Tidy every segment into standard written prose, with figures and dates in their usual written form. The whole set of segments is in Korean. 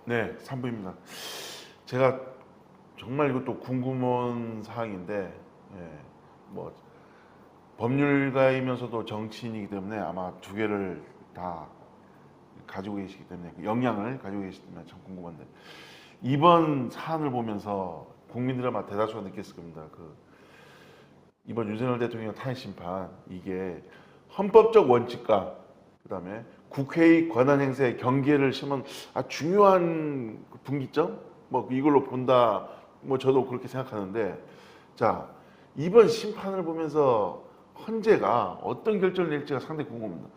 네, 3부입니다. 제가 정말 이것도 궁금한 사항인데, 예, 뭐 법률가이면서도 정치인이기 때문에 아마 두 개를 다 가지고 계시기 때문에 그 역량을 가지고 계시기 때문에 참 궁금한데, 이번 사안을 보면서 국민들 아마 대다수가 느꼈을 겁니다. 이번 윤석열 대통령 탄핵 심판, 이게 헌법적 원칙과 그다음에 국회의 권한 행사의 경계를 심은 중요한 분기점, 뭐 이걸로 본다. 뭐 저도 그렇게 생각하는데, 자, 이번 심판을 보면서 헌재가 어떤 결정을 낼지가 상당히 궁금합니다.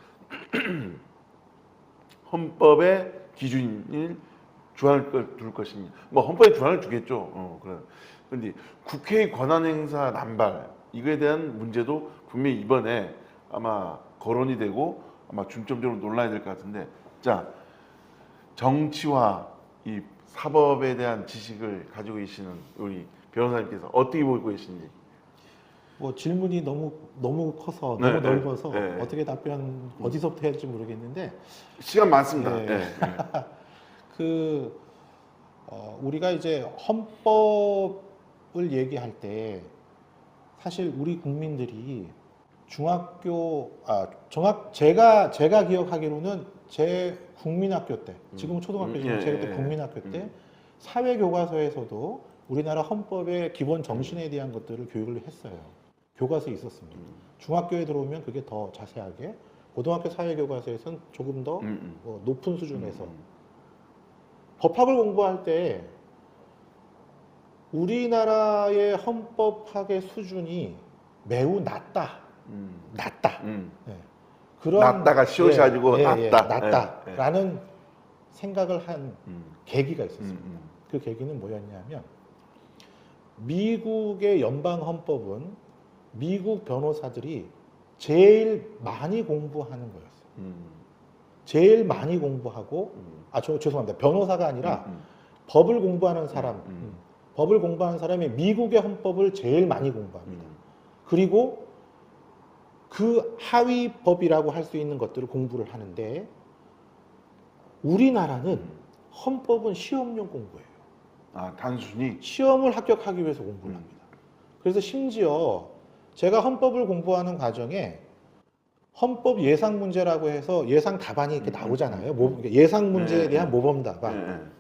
헌법의 기준일 주안을 둘 것이냐, 뭐 헌법에 주안을 주겠죠. 그래. 그런데 국회의 권한 행사 남발, 이거에 대한 문제도 분명히 이번에 아마 거론이 되고 아마 중점적으로 논란이 될 것 같은데, 자, 정치와 이 사법에 대한 지식을 가지고 계시는 우리 변호사님께서 어떻게 보고 계신지. 뭐 질문이 너무 커서 네, 너무 넓어서 네. 어떻게 어디서부터 해야 할지 모르겠는데, 시간 많습니다. 네. 네. 우리가 이제 헌법을 얘기할 때 사실 우리 국민들이 제가 기억하기로는 제 국민학교 때, 지금은 초등학교지만 제가 그때 국민학교 때 사회교과서에서도 우리나라 헌법의 기본 정신에 대한 것들을 교육을 했어요. 교과서에 있었습니다. 중학교에 들어오면 그게 더 자세하게, 고등학교 사회교과서에서는 조금 더 높은 수준에서 법학을 공부할 때 우리나라의 헌법학의 수준이 매우 낮다. 네. 낮다가 씌워가지고 낮다라는 생각을 한 계기가 있었습니다. 그 계기는 뭐였냐면, 미국의 연방 헌법은 미국 변호사들이 제일 많이 공부하는 거였어요. 제일 많이 공부하고, 죄송합니다. 변호사가 아니라 법을 공부하는 사람, 법을 공부하는 사람이 미국의 헌법을 제일 많이 공부합니다. 그리고 그 하위 법이라고 할 수 있는 것들을 공부를 하는데, 우리나라는 헌법은 시험용 공부예요. 단순히 시험을 합격하기 위해서 공부를 합니다. 그래서 심지어 제가 헌법을 공부하는 과정에 헌법 예상 문제라고 해서 예상 답안이 이렇게 나오잖아요. 예상 문제에 대한 모범 답안.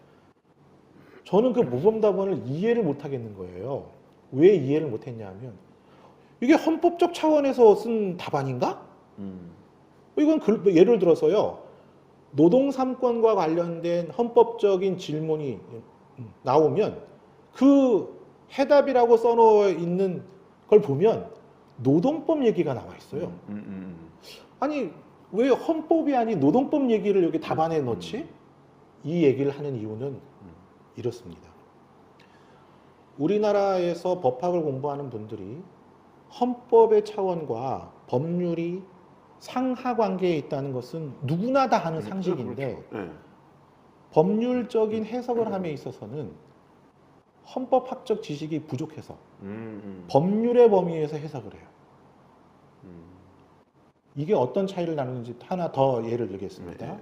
저는 그 모범 답안을 이해를 못 하겠는 거예요. 왜 이해를 못 했냐면, 이게 헌법적 차원에서 쓴 답안인가? 이건 예를 들어서요, 노동 3권과 관련된 헌법적인 질문이 나오면 그 해답이라고 써놓여 있는 걸 보면 노동법 얘기가 나와 있어요. 아니, 왜 헌법이 아닌 노동법 얘기를 여기 답안에 넣지? 이 얘기를 하는 이유는 이렇습니다. 우리나라에서 법학을 공부하는 분들이 헌법의 차원과 법률이 상하 관계에 있다는 것은 누구나 다 하는 상식인데, 그렇죠. 법률적인 해석을 함에 있어서는 헌법학적 지식이 부족해서 법률의 범위에서 해석을 해요. 이게 어떤 차이를 나누는지 하나 더 예를 들겠습니다.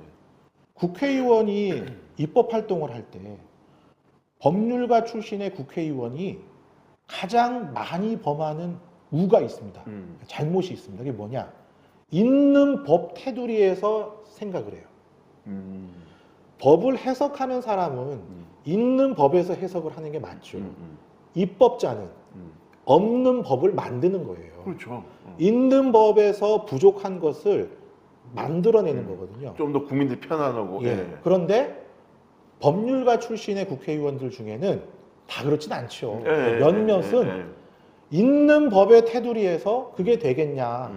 국회의원이 입법 활동을 할 때 법률가 출신의 국회의원이 가장 많이 범하는 우가 있습니다. 잘못이 있습니다. 그게 뭐냐? 있는 법 테두리에서 생각을 해요. 법을 해석하는 사람은 있는 법에서 해석을 하는 게 맞죠. 입법자는 없는 법을 만드는 거예요. 그렇죠. 있는 법에서 부족한 것을 만들어내는 거거든요. 좀 더 국민들이 편안하고. 그런데 법률가 출신의 국회의원들 중에는 다 그렇진 않죠. 몇몇은 있는 법의 테두리에서 그게 되겠냐.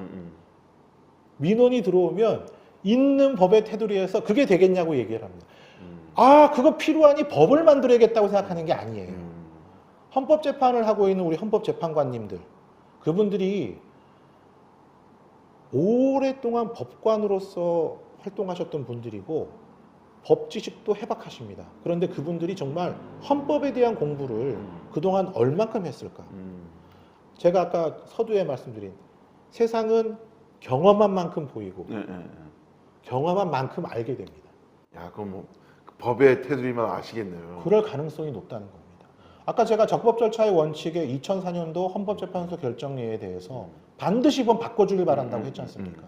민원이 들어오면 있는 법의 테두리에서 그게 되겠냐고 얘기를 합니다. 그거 필요하니 법을 만들어야겠다고 생각하는 게 아니에요. 헌법재판을 하고 있는 우리 헌법재판관님들, 그분들이 오랫동안 법관으로서 활동하셨던 분들이고 법 지식도 해박하십니다. 그런데 그분들이 정말 헌법에 대한 공부를 그동안 얼만큼 했을까? 제가 아까 서두에 말씀드린, 세상은 경험한 만큼 보이고 경험한 만큼 알게 됩니다. 그럼 뭐 법의 테두리만 아시겠네요. 그럴 가능성이 높다는 겁니다. 아까 제가 적법 절차의 원칙의 2004년도 헌법재판소 결정례에 대해서 반드시 이번 바꿔주길 바란다고 했지 않습니까?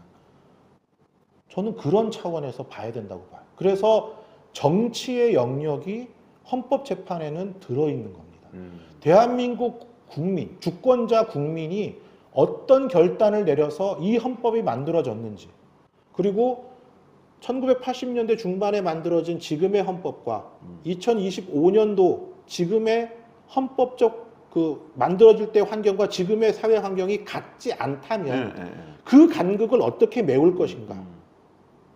저는 그런 차원에서 봐야 된다고 봐요. 그래서 정치의 영역이 헌법재판에는 들어있는 겁니다. 대한민국 국민, 주권자 국민이 어떤 결단을 내려서 이 헌법이 만들어졌는지, 그리고 1980년대 중반에 만들어진 지금의 헌법과 2025년도 지금의 헌법적 그 만들어질 때 환경과 지금의 사회 환경이 같지 않다면 그 간극을 어떻게 메울 것인가?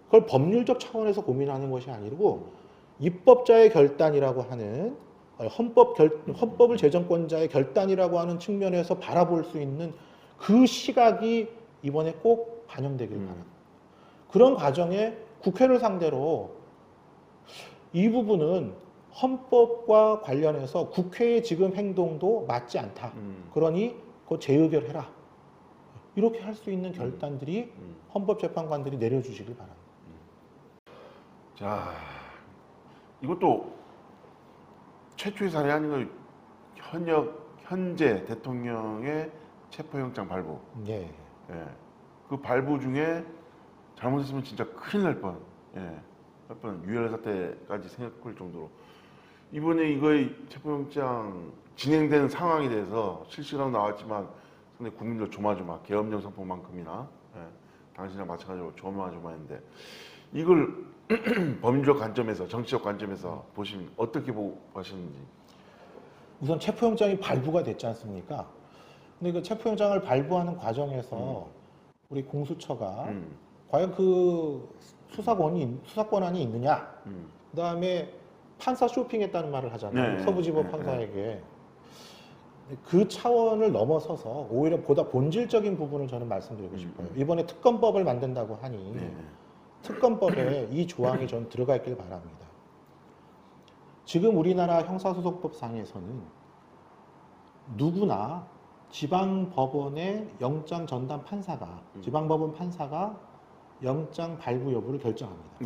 그걸 법률적 차원에서 고민하는 것이 아니고 입법자의 결단이라고 하는 헌법을 제정권자의 결단이라고 하는 측면에서 바라볼 수 있는 그 시각이 이번에 꼭 반영되길 바랍니다. 그런 과정에 국회를 상대로 이 부분은 헌법과 관련해서 국회의 지금 행동도 맞지 않다. 그러니 그거 재의결해라. 이렇게 할 수 있는 결단들이 헌법재판관들이 내려주시길 바랍니다. 자, 이것도 최초의 사례 아닌가? 현재 대통령의 체포영장 발부. 예. 예. 그 발부 중에 잘못했으면 진짜 큰일 날 뻔. 예. 할 뻔. 유혈 사태까지 생각할 정도로. 이번에 이거의 체포영장 진행되는 상황에 대해서 실시간으로 나왔지만 상당히 국민들 조마조마, 계엄령 선포만큼이나 당신이랑 마찬가지로 조마조마했는데 이걸 법률적 관점에서, 정치적 관점에서 보시면 어떻게 보고 하시는지. 우선 체포영장이 발부가 됐지 않습니까? 근데 그 체포영장을 발부하는 과정에서 우리 공수처가 과연 그 수사권한이 있느냐? 그다음에 판사 쇼핑했다는 말을 하잖아요. 네, 서부지법 네, 판사에게. 그 차원을 넘어서서 오히려 보다 본질적인 부분을 저는 말씀드리고 싶어요. 이번에 특검법을 만든다고 하니 특검법에 이 조항이 전 들어가 있길 바랍니다. 지금 우리나라 형사소송법상에서는 누구나 지방법원의 영장 전담 판사가 지방법원 판사가 영장 발부 여부를 결정합니다.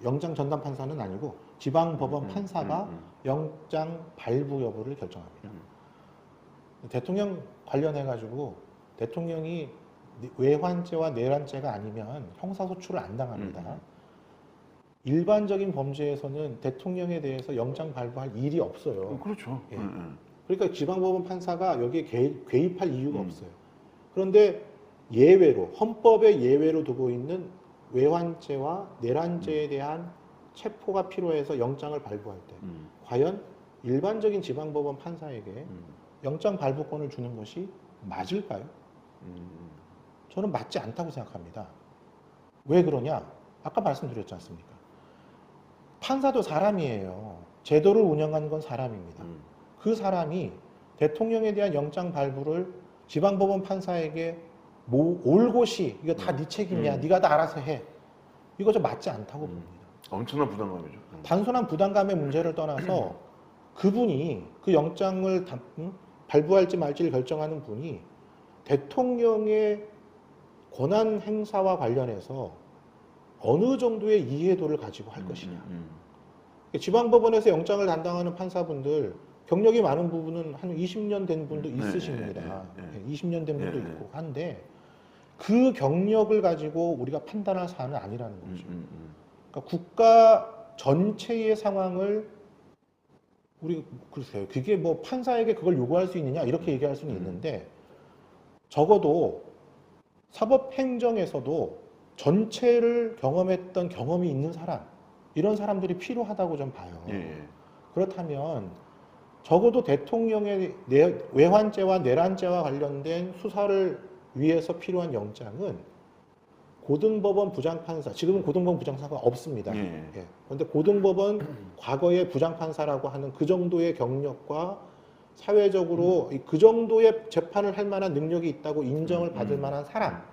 영장 전담 판사는 아니고 지방법원 판사가 영장 발부 여부를 결정합니다. 대통령 관련해 가지고 대통령이 외환죄와 내란죄가 아니면 형사소출을 안 당합니다. 일반적인 범죄에서는 대통령에 대해서 영장 발부할 일이 없어요. 그렇죠. 예. 그러니까 지방법원 판사가 여기에 개입할 이유가 없어요. 그런데 예외로 헌법의 예외로 두고 있는 외환죄와 내란죄에 대한 체포가 필요해서 영장을 발부할 때 과연 일반적인 지방법원 판사에게 영장 발부권을 주는 것이 맞을까요? 저는 맞지 않다고 생각합니다. 왜 그러냐? 아까 말씀드렸지 않습니까? 판사도 사람이에요. 제도를 운영하는 건 사람입니다. 그 사람이 대통령에 대한 영장 발부를 지방법원 판사에게 올 곳이 이거 다 네 책임이야. 네가 다 알아서 해. 이거 좀 맞지 않다고 봅니다. 엄청난 부담감이죠. 단순한 부담감의 문제를 떠나서 그분이 그 영장을 발부할지 말지를 결정하는 분이 대통령의 권한 행사와 관련해서 어느 정도의 이해도를 가지고 할 것이냐. 지방법원에서 영장을 담당하는 판사분들 경력이 많은 부분은 한 20년 된 분도 있으십니다. 20년 된 분도 있고 한데 그 경력을 가지고 우리가 판단할 사안은 아니라는 거죠. 그러니까 국가 전체의 상황을 우리 글쎄요. 그게 뭐 판사에게 그걸 요구할 수 있느냐 이렇게 얘기할 수는 있는데 적어도 사법행정에서도 전체를 경험했던 경험이 있는 사람 이런 사람들이 필요하다고 좀 봐요. 그렇다면 적어도 대통령의 외환죄와 내란죄와 관련된 수사를 위해서 필요한 영장은 고등법원 부장판사, 지금은 고등법원 부장판사가 없습니다. 그런데 고등법원 과거의 부장판사라고 하는 그 정도의 경력과 사회적으로 그 정도의 재판을 할 만한 능력이 있다고 인정을 받을 만한 사람.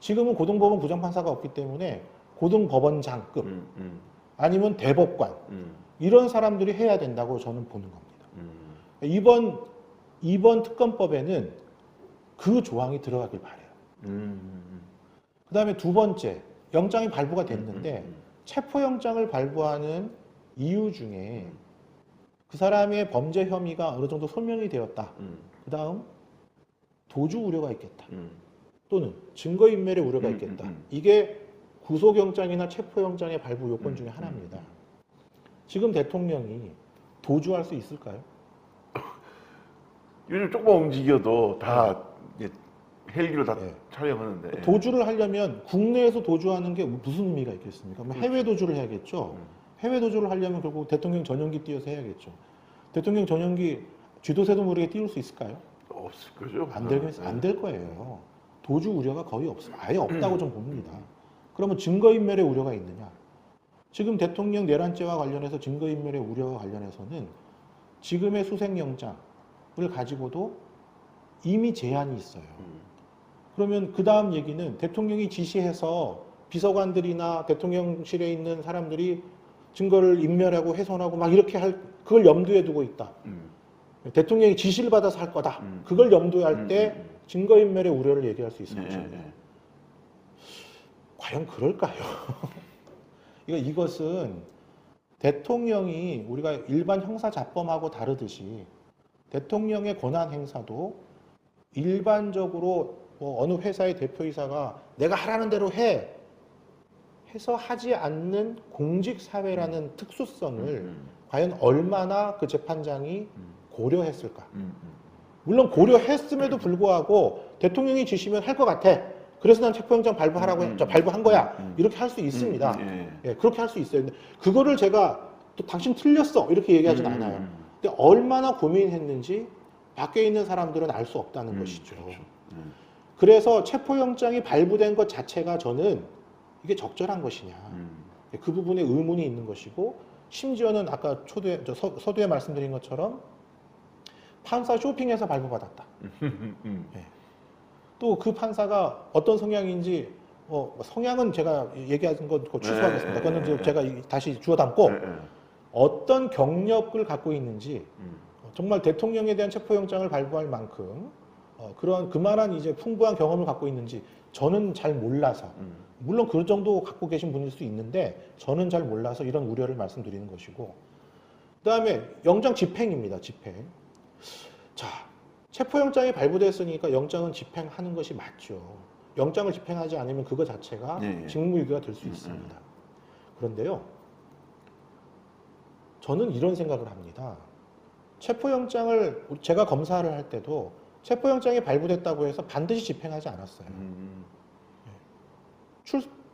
지금은 고등법원 부장판사가 없기 때문에 고등법원장급 아니면 대법관 이런 사람들이 해야 된다고 저는 보는 겁니다. 이번 특검법에는 그 조항이 들어가길 바라요. 그 다음에 두 번째, 영장이 발부가 됐는데 체포영장을 발부하는 이유 중에 그 사람의 범죄 혐의가 어느 정도 소명이 되었다. 그 다음 도주 우려가 있겠다. 또는 증거인멸의 우려가 있겠다. 이게 구속영장이나 체포영장의 발부 요건 중에 하나입니다. 지금 대통령이 도주할 수 있을까요? 요즘 조금만 움직여도 다 이제 헬기로 다 예. 촬영하는데. 도주를 하려면 국내에서 도주하는 게 무슨 의미가 있겠습니까? 그럼 해외 도주를 해야겠죠. 해외 도주를 하려면 결국 대통령 전용기 띄워서 해야겠죠. 대통령 전용기 쥐도새도 모르게 띄울 수 있을까요? 없을 거죠. 안 될 거예요. 도주 우려가 거의 아예 없다고 좀 봅니다. 그러면 증거인멸의 우려가 있느냐? 지금 대통령 내란죄와 관련해서 증거인멸의 우려와 관련해서는 지금의 수색영장을 가지고도 이미 제한이 있어요. 그러면 그 다음 얘기는 대통령이 지시해서 비서관들이나 대통령실에 있는 사람들이 증거를 인멸하고 훼손하고 막 이렇게 그걸 염두에 두고 있다. 대통령이 지시를 받아서 할 거다. 그걸 염두에 할 때 증거인멸의 우려를 얘기할 수 있을 것입니다. 과연 그럴까요? 이것은 대통령이 우리가 일반 형사자범하고 다르듯이 대통령의 권한 행사도 일반적으로 뭐 어느 회사의 대표이사가 내가 하라는 대로 해서 하지 않는 공직사회라는 특수성을 과연 얼마나 그 재판장이 고려했을까? 물론 고려했음에도 불구하고 대통령이 지시면 할 것 같아. 그래서 난 체포영장 발부한 거야. 이렇게 할 수 있습니다. 예, 그렇게 할 수 있어요. 근데 그거를 제가 또 당신 틀렸어. 이렇게 얘기하진 않아요. 근데 얼마나 고민했는지 밖에 있는 사람들은 알 수 없다는 것이죠. 그렇죠. 그래서 체포영장이 발부된 것 자체가 저는 이게 적절한 것이냐. 그 부분에 의문이 있는 것이고, 심지어는 아까 서두에 말씀드린 것처럼 판사 쇼핑해서 발부받았다. 네. 또 그 판사가 어떤 성향인지 성향은 제가 얘기하는 건 취소하겠습니다. 그거는 제가 다시 주워 담고 어떤 경력을 갖고 있는지 정말 대통령에 대한 체포영장을 발부할 만큼 그런 그만한 이제 풍부한 경험을 갖고 있는지 저는 잘 몰라서 물론 그 정도 갖고 계신 분일 수 있는데 저는 잘 몰라서 이런 우려를 말씀드리는 것이고, 그다음에 영장 집행입니다. 집행. 자, 체포영장이 발부됐으니까 영장은 집행하는 것이 맞죠. 영장을 집행하지 않으면 그거 자체가 직무유기가 될 수 있습니다. 그런데요, 저는 이런 생각을 합니다. 체포영장을 제가 검사를 할 때도 체포영장이 발부됐다고 해서 반드시 집행하지 않았어요.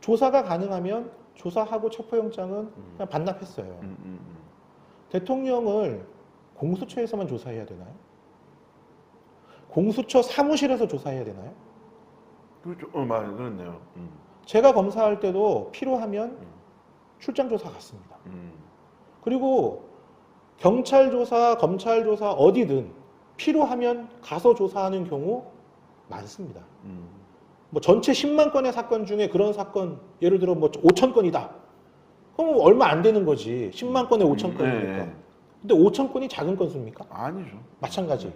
조사가 가능하면 조사하고 체포영장은 그냥 반납했어요. 대통령을 공수처에서만 조사해야 되나요? 공수처 사무실에서 조사해야 되나요? 그렇죠. 그렇네요. 제가 검사할 때도 필요하면 출장 조사 갔습니다. 그리고 경찰 조사, 검찰 조사 어디든 필요하면 가서 조사하는 경우 많습니다. 뭐 전체 10만 건의 사건 중에 그런 사건 예를 들어 뭐 5천 건이다. 그럼 얼마 안 되는 거지. 10만 건에 5천 건이니까. 근데 5천 건이 작은 건수입니까? 아니죠. 마찬가지.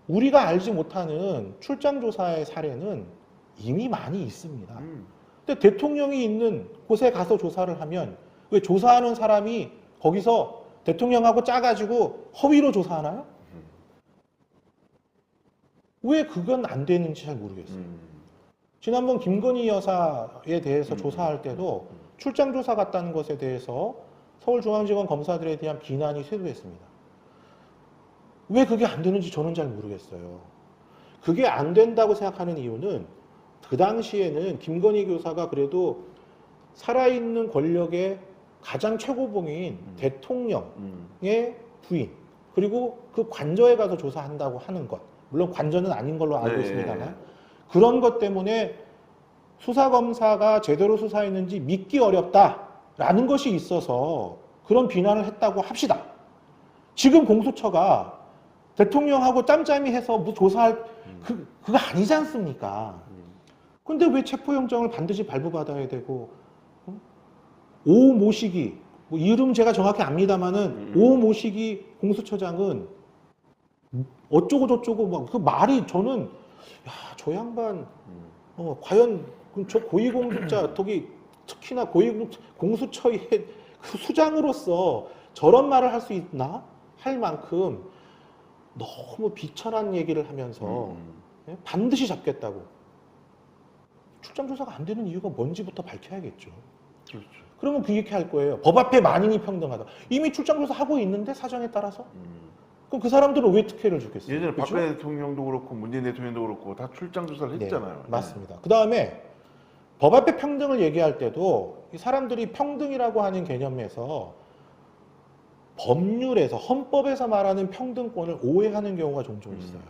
우리가 알지 못하는 출장 조사의 사례는 이미 많이 있습니다. 근데 대통령이 있는 곳에 가서 조사를 하면 왜 조사하는 사람이 거기서 대통령하고 짜가지고 허위로 조사하나요? 왜 그건 안 되는지 잘 모르겠어요. 지난번 김건희 여사에 대해서 조사할 때도 출장 조사 갔다는 것에 대해서 서울중앙지검 검사들에 대한 비난이 쇄도했습니다. 왜 그게 안 되는지 저는 잘 모르겠어요. 그게 안 된다고 생각하는 이유는 그 당시에는 김건희 교사가 그래도 살아있는 권력의 가장 최고봉인 대통령의 부인, 그리고 그 관저에 가서 조사한다고 하는 것, 물론 관저는 아닌 걸로 알고 있습니다만 그런 것 때문에 수사검사가 제대로 수사했는지 믿기 어렵다라는 것이 있어서 그런 비난을 했다고 합시다. 지금 공수처가 대통령하고 짬짬이 해서 뭐 조사할 그거 아니지 않습니까? 근데 왜 체포영장을 반드시 발부받아야 되고 오 모시기, 뭐 이름 제가 정확히 압니다만은 오 모시기 공수처장은 어쩌고 저쩌고 막 그 말이 저는 야, 저 양반 과연 저 고위공직자 특히나 공수처의 그 수장으로서 저런 말을 할 수 있나 할 만큼 너무 비천한 얘기를 하면서 예? 반드시 잡겠다고. 출장 조사가 안 되는 이유가 뭔지부터 밝혀야겠죠. 그렇죠. 그러면 그 얘기 할 거예요. 법 앞에 만인이 평등하다. 이미 출장 조사 하고 있는데 사정에 따라서. 그럼 그 사람들은 왜 특혜를 주겠어요? 예전에 그죠? 박근혜 대통령도 그렇고 문재인 대통령도 그렇고 다 출장 조사를 네, 했잖아요. 맞습니다. 그 다음에 법 앞에 평등을 얘기할 때도 이 사람들이 평등이라고 하는 개념에서 법률에서 헌법에서 말하는 평등권을 오해하는 경우가 종종 있어요.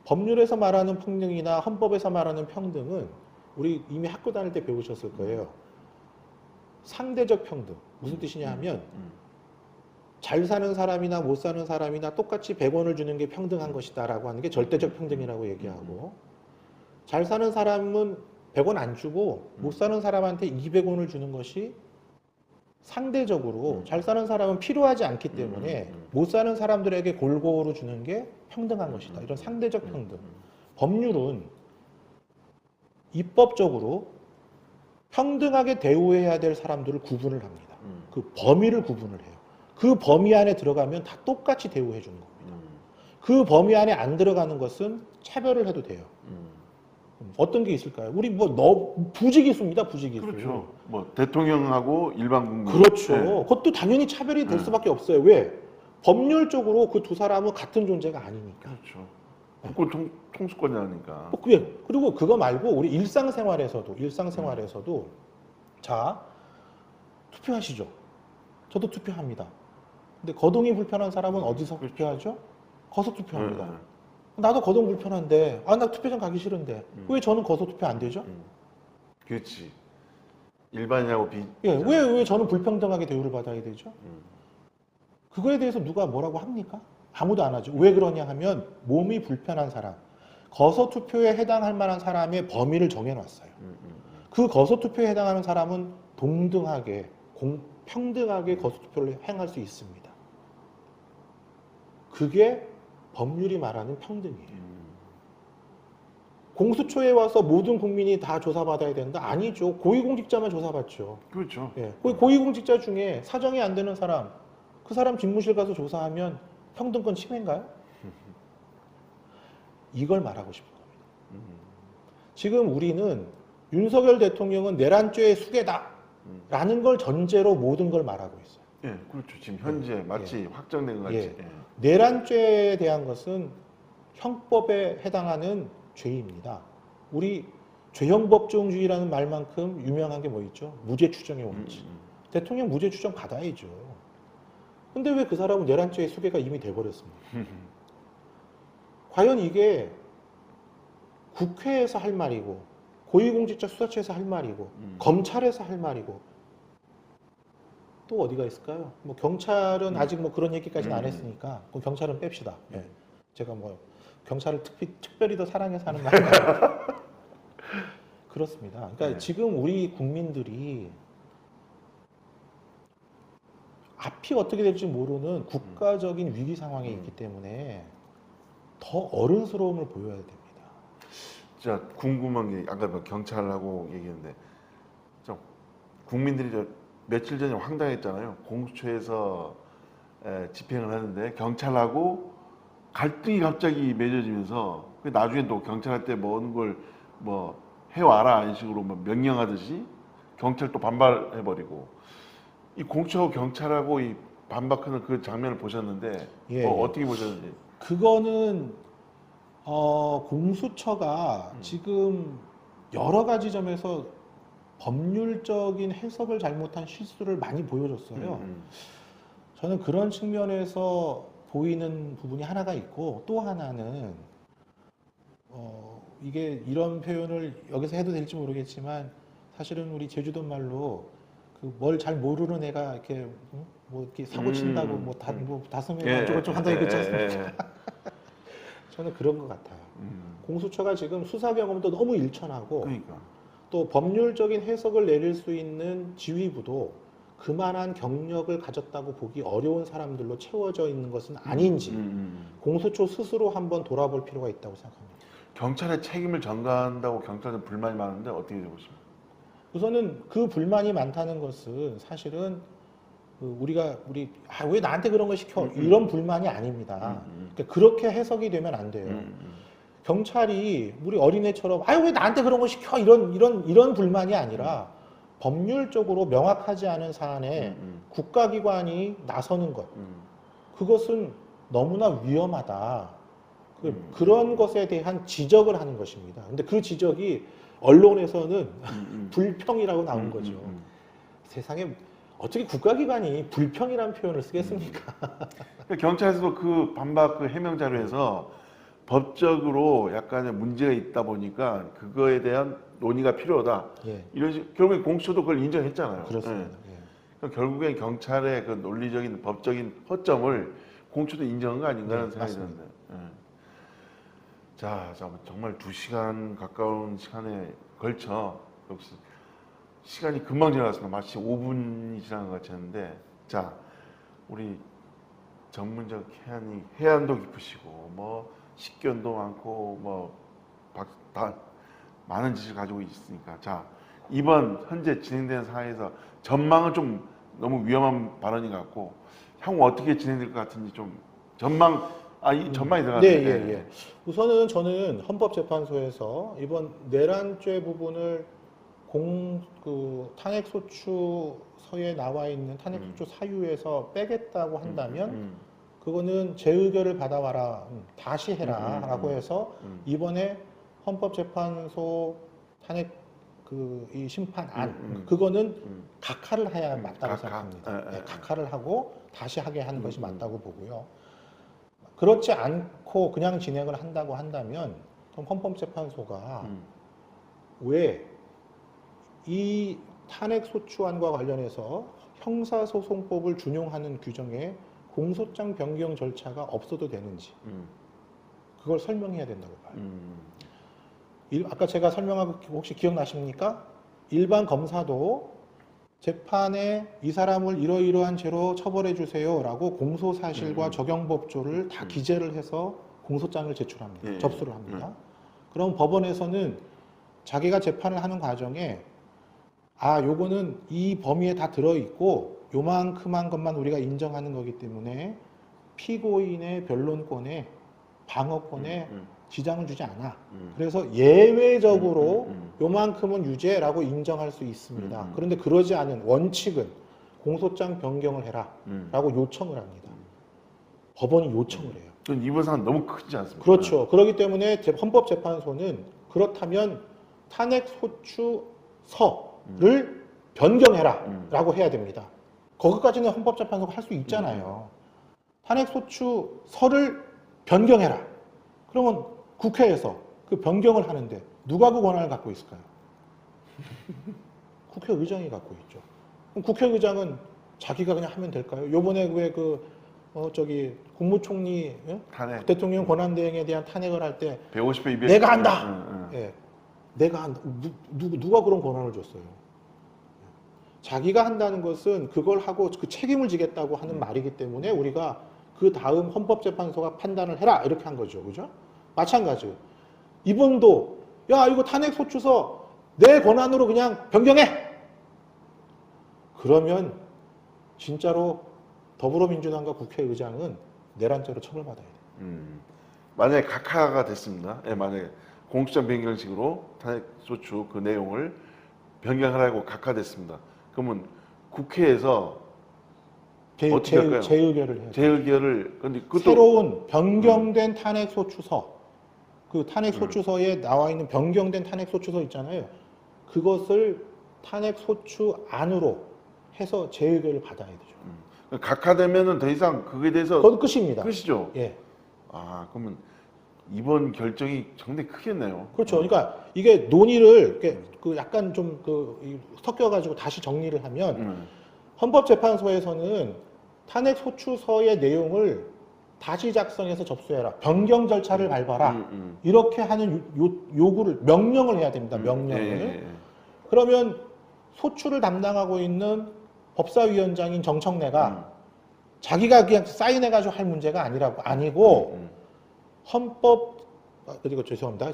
법률에서 말하는 평등이나 헌법에서 말하는 평등은 우리 이미 학교 다닐 때 배우셨을 거예요. 상대적 평등. 무슨 뜻이냐 하면 잘 사는 사람이나 못 사는 사람이나 똑같이 100원을 주는 게 평등한 것이다 라고 하는 게 절대적 평등이라고 얘기하고, 잘 사는 사람은 100원 안 주고 못 사는 사람한테 200원을 주는 것이 상대적으로 잘 사는 사람은 필요하지 않기 때문에 못 사는 사람들에게 골고루 주는 게 평등한 것이다. 이런 상대적 평등. 법률은 입법적으로 평등하게 대우해야 될 사람들을 구분을 합니다. 그 범위를 구분을 해요. 그 범위 안에 들어가면 다 똑같이 대우해 주는 겁니다. 그 범위 안에 안 들어가는 것은 차별을 해도 돼요. 어떤 게 있을까요? 우리 부지기수입니다. 부지기수. 그렇죠. 뭐 대통령하고 일반 국민. 그렇죠. 네. 그것도 당연히 차별이 될 수밖에 없어요. 왜? 법률적으로 그 두 사람은 같은 존재가 아니니까. 그렇죠. 국권 통수권자니까. 그리고 그거 말고 우리 일상생활에서도 자, 투표하시죠. 저도 투표합니다. 근데 거동이 불편한 사람은 어디서 투표하죠? 거소 투표합니다. 네. 나도 거동 불편한데, 나 투표장 가기 싫은데 왜 저는 거소 투표 안 되죠? 그렇지. 일반인하고 왜 저는 불평등하게 대우를 받아야 되죠? 그거에 대해서 누가 뭐라고 합니까? 아무도 안 하죠. 왜 그러냐 하면 몸이 불편한 사람, 거소 투표에 해당할 만한 사람의 범위를 정해놨어요. 그 거소 투표에 해당하는 사람은 동등하게, 평등하게 거소 투표를 행할 수 있습니다. 그게 법률이 말하는 평등이에요. 공수처에 와서 모든 국민이 다 조사받아야 된다? 아니죠. 고위공직자만 조사받죠. 그렇죠. 예. 고위공직자 중에 사정이 안 되는 사람, 그 사람 집무실 가서 조사하면 평등권 침해인가요? 이걸 말하고 싶은 겁니다. 지금 우리는 윤석열 대통령은 내란죄의 수괴다 라는 걸 전제로 모든 걸 말하고 있어요. 예, 그렇죠. 지금 현재 마치 확정된 것 같이. 예. 내란죄에 대한 것은 형법에 해당하는 죄입니다. 우리 죄형법정주의라는 말만큼 유명한 게 뭐 있죠? 무죄 추정의 원칙. 대통령 무죄 추정 받아야죠. 근데 왜 그 사람은 내란죄의 수괴가 이미 돼버렸습니까? 과연 이게 국회에서 할 말이고 고위공직자 수사처에서 할 말이고 검찰에서 할 말이고 또 어디가 있을까요? 뭐 경찰은 아직 뭐 그런 얘기까지는 안 했으니까 그럼 경찰은 뺍시다. 예. 제가 뭐 경찰을 특별히 더 사랑해서 하는 말은 아니에요. 그렇습니다. 그러니까 지금 우리 국민들이 앞이 어떻게 될지 모르는 국가적인 위기 상황에 있기 때문에 더 어른스러움을 보여야 됩니다. 자, 궁금한 게 아까 뭐 경찰하고 얘기했는데, 국민들이 며칠 전에 황당했잖아요. 공수처에서 집행을 하는데 경찰하고 갈등이 갑자기 맺어지면서 나중에 또 경찰한테 뭐는 걸 뭐 해와라 이런 식으로 뭐 명령하듯이 경찰 또 반발해버리고, 이 공수처하고 경찰하고 이 반박하는 그 장면을 보셨는데 어떻게 보셨는지? 그거는 공수처가 지금 여러 가지 점에서 법률적인 해석을 잘못한 실수를 많이 보여줬어요. 저는 그런 측면에서 보이는 부분이 하나가 있고, 또 하나는 이게 이런 표현을 여기서 해도 될지 모르겠지만 사실은 우리 제주도 말로 그 뭘 잘 모르는 애가 이렇게 뭐 이렇게 사고 친다고 뭐 다스면 어쩌고저쩌고 한다 이거 있지 않습니까? 저는 그런 것 같아요. 공수처가 지금 수사 경험도 너무 일천하고, 그러니까. 또 법률적인 해석을 내릴 수 있는 지휘부도 그만한 경력을 가졌다고 보기 어려운 사람들로 채워져 있는 것은 아닌지 공수처 스스로 한번 돌아볼 필요가 있다고 생각합니다. 경찰의 책임을 전가한다고 경찰은 불만이 많은데 어떻게 보십니까? 우선은 그 불만이 많다는 것은 사실은 왜 나한테 그런 걸 시켜 이런 불만이 아닙니다. 그러니까 그렇게 해석이 되면 안 돼요. 경찰이 우리 어린애처럼 왜 나한테 그런 걸 시켜 이런 불만이 아니라 법률적으로 명확하지 않은 사안에 국가기관이 나서는 것 그것은 너무나 위험하다. 그런 것에 대한 지적을 하는 것입니다. 근데 그 지적이 언론에서는 불평이라고 나온 거죠. 세상에 어떻게 국가기관이 불평이라는 표현을 쓰겠습니까? 그러니까 경찰에서도 그 반박 그 해명 자료에서 법적으로 약간의 문제가 있다 보니까 그거에 대한 논의가 필요하다. 예. 이런 결국에 공수처도 그걸 인정했잖아요. 그렇습니다. 예. 예. 그러니까 결국엔 경찰의 그 논리적인 법적인 허점을 공수처도 인정한 거 아닌가 하는 네, 생각이 맞습니다. 드는데. 예. 자, 정말 2시간 가까운 시간에 걸쳐 역시 시간이 금방 지나갔습니다. 마치 5분이 지난 것 같이 했는데, 자, 우리 전문적 해안도 깊으시고 뭐 식견도 많고 다 많은 지식을 가지고 있으니까, 자, 이번 현재 진행되는 상황에서 전망은 좀 너무 위험한 발언인 것 같고 향후 어떻게 진행될 것 같은지 좀 전망이 들어가네요. 네, 예. 우선은 저는 헌법재판소에서 이번 내란죄 부분을 탄핵소추서에 나와 있는 탄핵소추 사유에서 빼겠다고 한다면 그거는 재의결을 받아와라, 다시 해라라고 해서 이번에 헌법재판소 탄핵 이 심판안 그거는 각하를 해야 맞다고 생각합니다. 네, 각하를 하고 다시 하게 하는 것이 맞다고 보고요. 그렇지 않고 그냥 진행을 한다고 한다면 그럼 헌법재판소가 왜 이 탄핵소추안과 관련해서 형사소송법을 준용하는 규정에 공소장 변경 절차가 없어도 되는지 그걸 설명해야 된다고 봐요. 아까 제가 설명하고 혹시 기억나십니까? 일반 검사도 재판에 이 사람을 이러이러한 죄로 처벌해 주세요라고 공소사실과 적용법조를 다 기재를 해서 공소장을 제출합니다. 접수를 합니다. 그럼 법원에서는 자기가 재판을 하는 과정에 요거는 이 범위에 다 들어있고 요만큼한 것만 우리가 인정하는 거기 때문에 피고인의 변론권에 방어권에 지장을 주지 않아. 그래서 예외적으로 요만큼은 유죄라고 인정할 수 있습니다. 그런데 그러지 않은 원칙은 공소장 변경을 해라 라고 요청을 합니다. 법원이 요청을 해요. 전 이번 사안 너무 크지 않습니까? 그렇죠. 그렇기 때문에 헌법재판소는 그렇다면 탄핵소추서를 변경해라 라고 해야 됩니다. 거기까지는 헌법재판소가 할 수 있잖아요. 탄핵소추서를 변경해라. 그러면 국회에서 그 변경을 하는데 누가 그 권한을 갖고 있을까요? 국회의장이 갖고 있죠. 그럼 국회의장은 자기가 그냥 하면 될까요? 요번에 왜 국무총리 탄핵. 대통령 권한대행에 대한 탄핵을 할 때 150배 200. 내가 한다. 예, 내가 한다. 누가 그런 권한을 줬어요? 자기가 한다는 것은 그걸 하고 그 책임을 지겠다고 하는 말이기 때문에 우리가 그 다음 헌법재판소가 판단을 해라 이렇게 한 거죠, 그죠? 마찬가지. 이분도 이거 탄핵소추서 내 권한으로 그냥 변경해. 그러면 진짜로 더불어민주당과 국회의장은 내란죄로 처벌받아야 돼요. 만약에 각하가 됐습니다. 만약에 공수처 변경식으로 탄핵소추 그 내용을 변경하라고 각하됐습니다. 그러면 국회에서 어떻게 할까요? 재의결을 해야 돼요. 재의결을 근데 그것도 새로운 변경된 탄핵소추서, 그 탄핵소추서에 나와 있는 변경된 탄핵소추서 있잖아요. 그것을 탄핵소추 안으로 해서 재의결을 받아야 되죠. 각하되면은 더 이상 그거에 대해서 그건 끝입니다. 끝이죠. 예. 그러면 이번 결정이 상당히 크겠네요. 그렇죠. 그러니까 이게 논의를 약간 좀 섞여가지고 다시 정리를 하면 헌법재판소에서는 탄핵소추서의 내용을 다시 작성해서 접수해라. 변경 절차를 밟아라. 이렇게 하는 요구를 명령을 해야 됩니다. 명령을. 그러면 소추를 담당하고 있는 법사위원장인 정청래가 자기가 그냥 사인해가지고 할 문제가 아니고 그리고 죄송합니다.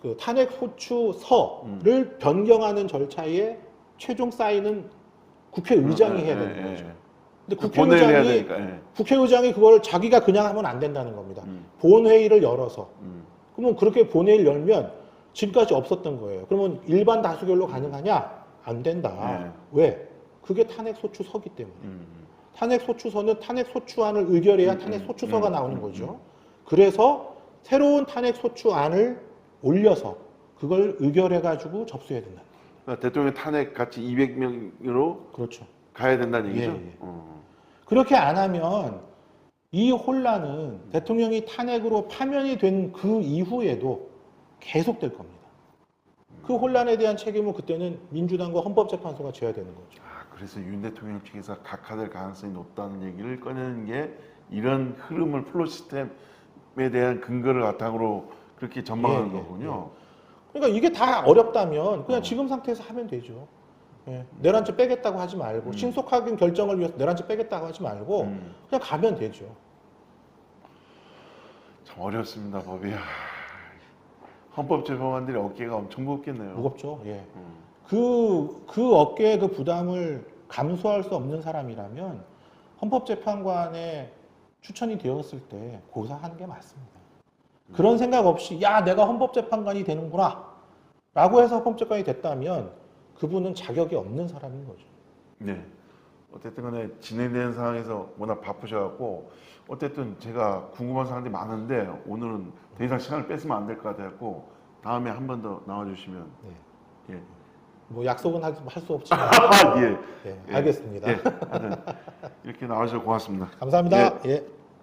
그 탄핵소추서를 변경하는 절차에 최종 사인은 국회의장이 해야 되는 거죠. 근데 본회의를 해야 국회의장이 되니까. 예. 국회의장이 그걸 자기가 그냥 하면 안 된다는 겁니다. 음. 본회의를 열어서. 음. 그러면 그렇게 본회의를 열면 지금까지 없었던 거예요. 그러면 일반 다수결로 가능하냐? 안 된다. 네. 왜? 그게 탄핵소추서기 때문에. 탄핵소추서는 탄핵소추안을 의결해야 탄핵소추서가 나오는 거죠. 그래서 새로운 탄핵소추안을 올려서 그걸 의결해가지고 접수해야 된다. 그러니까 대통령 탄핵 같이 200명으로 그렇죠. 가야 된다는 얘기죠. 예, 예. 그렇게 안 하면 이 혼란은 대통령이 탄핵으로 파면이 된 그 이후에도 계속될 겁니다. 그 혼란에 대한 책임은 그때는 민주당과 헌법재판소가 져야 되는 거죠. 아, 그래서 윤 대통령 측에서 각하될 가능성이 높다는 얘기를 꺼내는 게 이런 흐름을 플로 시스템에 대한 근거를 바탕으로 그렇게 전망하는 예, 예, 거군요. 그러니까 이게 다 어렵다면 그냥 지금 상태에서 하면 되죠. 예. 내란죄 빼겠다고 하지 말고 신속하게 결정을 위해서 내란죄 빼겠다고 하지 말고 그냥 가면 되죠. 참 어렵습니다, 법이. 헌법재판관들의 어깨가 엄청 무겁겠네요. 무겁죠. 예. 그 어깨의 그 부담을 감수할 수 없는 사람이라면 헌법재판관에 추천이 되었을 때 고사하는 게 맞습니다. 그런 생각 없이 야 내가 헌법재판관이 되는구나 라고 해서 헌법재판관이 됐다면 그분은 자격이 없는 사람인 거죠. 네. 어쨌든 간에 진행되는 상황에서 워낙 바쁘셔갖고 어쨌든 제가 궁금한 사항들이 많은데 오늘은 더 이상 시간을 뺏으면 안 될 것 같아갖고 다음에 한 번 더 나와주시면. 네. 예. 뭐 약속은 할 수 없지만 예. 예, 알겠습니다. 예. 하여튼 이렇게 나와주셔서 고맙습니다. 감사합니다. 예.